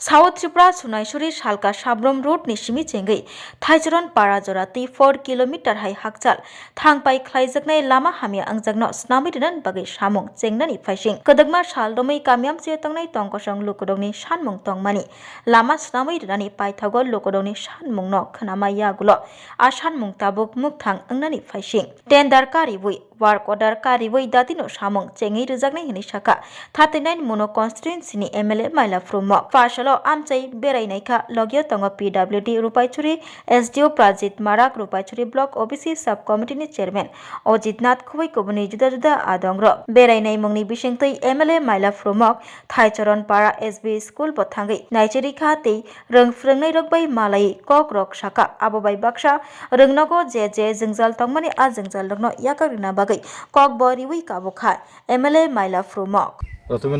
South Tripura सुनायसुरी सालका साब्रम road नि सिमी चेंगै थाइजरन पारा जराती 4 kilometre high हाकचाल थांगपाई ख्लाइजकनाय Lama हामिया अंगजगनो स्नामी दिनन बागै सामुं चेंगनानि फाइसिं कदगमा सालदमै कामियाम से तंगनाय तंगकसंग लुकडोंनि सानमुं तंगमानि लामा स्नामी दिननि पाइथागो लुकडोंनि सानमुंनो खनामा यागुलो आ सानमुं ताबुक मुक्थां अंगनानि फाइसिं टेंडर कारिबुई वार्क अर्डर कारिबुई दातिनो सामुं चेंगै रिजागनाय हिनि साका 39 मोनो कन्स्टिट्युएन्सिनि एमएलए माइला फ्रुमो फार्सलो आमचाई बेरायनायखा लगियो तंगो पीडब्ल्यूडी रुपाइचुरी एसडीओ प्राजित माराक रुपाइचुरी ब्लक ओबीसी सब कमिटिनि चेयरमैन अजित नाथ खुबै कुबुनि जुदा जुदा आदंग्रो बेरायनाय मुंनि बिसिंतै एमएलए माइला फ्रुमक थाइचरन पारा एसबी स्कूल बथांगै नाइचेरिखा तै रोंफ्रोंनाय रगबै मालाई कक रक साका आबोबाई बाक्सा रोंनगो जे जोंजाल तंगमानि आ जोंजाल रगनो याकारिना बागै कक बरिउई काबोखा एमएलए माइला फ्रुमक প্রথমে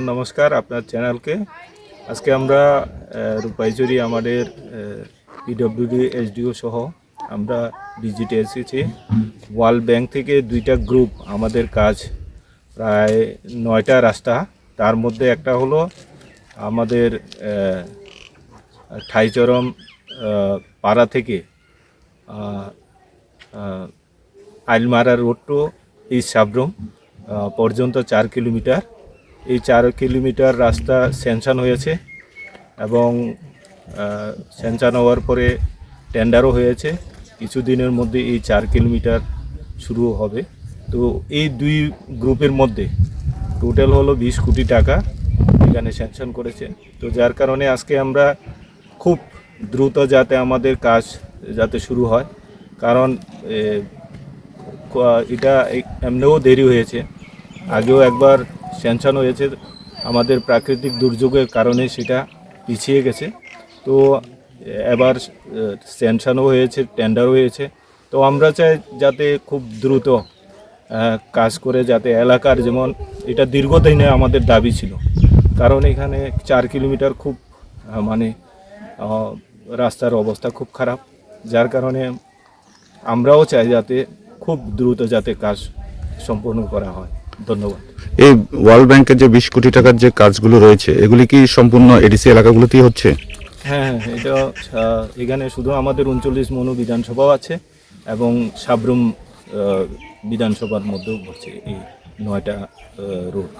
নমস্কার আপনার চ্যানেলকে। আজকে আমরা রূপাইচুরি আমাদের পিডব্লিউডি এসডিও সহ আমরা ভিজিটে এসেছি। ওয়ার্ল্ড ব্যাংক থেকে দুইটা গ্রুপ আমাদের কাজ প্রায় 9টা রাস্তা, তার মধ্যে একটা হলো আমাদের ঠাইচরম পাড়া থেকে আইলমারা রোড টু ইস্ট সাবরুম পর্যন্ত 4 কিলোমিটার। এই 4 কিলোমিটার রাস্তা স্যাংশন হয়েছে এবং স্যাংশন হওয়ার পরে টেন্ডারও হয়েছে। কিছুদিনের মধ্যে এই 4 কিলোমিটার শুরু হবে। তো এই দুই গ্রুপের মধ্যে টোটাল হলো 20 কোটি টাকা এখানে স্যাংশন করেছে। তো যার কারণে আজকে আমরা খুব দ্রুত যাতে আমাদের কাজ যাতে শুরু হয়, কারণ এটা এমনিও দেরি হয়েছে, আগেও একবার স্যাংশন হয়েছে, আমাদের প্রাকৃতিক দুর্যোগের কারণে সেটা পিছিয়ে গেছে। তো এবার স্যাংশনও হয়েছে, টেন্ডারও হয়েছে। তো আমরা চাই যাতে খুব দ্রুত কাজ করে যাতে এলাকার, যেমন এটা দীর্ঘদিনে আমাদের দাবি ছিল, কারণ এখানে 4 কিলোমিটার খুব মানে রাস্তার অবস্থা খুব খারাপ, যার কারণে আমরাও চাই যাতে খুব দ্রুত যাতে কাজ সম্পন্ন করা হয়। ধন্যবাদ। এই ওয়ার্ল্ড ব্যাংকের যে 20 কোটি টাকার যে কাজগুলো রয়েছে এগুলি কি সম্পূর্ণ এডিসি এলাকাগুলোতেই হচ্ছে? হ্যাঁ, এটা এখানে শুধু আমাদের 39 মনু বিধানসভাও আছে এবং সাবরুম বিধানসভার মধ্যেও পড়ছে এই 9টা রোড।